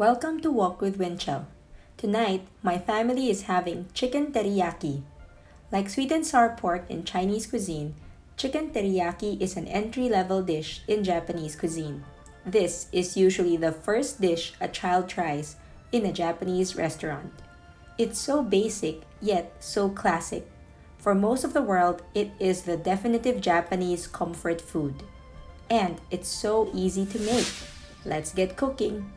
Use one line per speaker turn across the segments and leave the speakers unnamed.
Welcome to Walk with Winchell. Tonight, my family is having chicken teriyaki. Like sweet and sour pork in Chinese cuisine, chicken teriyaki is an entry-level dish in Japanese cuisine. This is usually the first dish a child tries in a Japanese restaurant. It's so basic, yet so classic. For most of the world, it is the definitive Japanese comfort food. And it's so easy to make. Let's get cooking!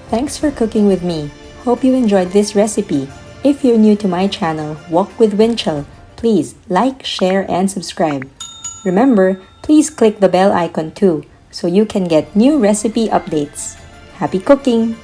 Thanks for cooking with me. Hope you enjoyed this recipe. If you're new to my channel, Walk with Winchell, please like, share, and subscribe. Remember, please click the bell icon too so you can get new recipe updates. Happy cooking!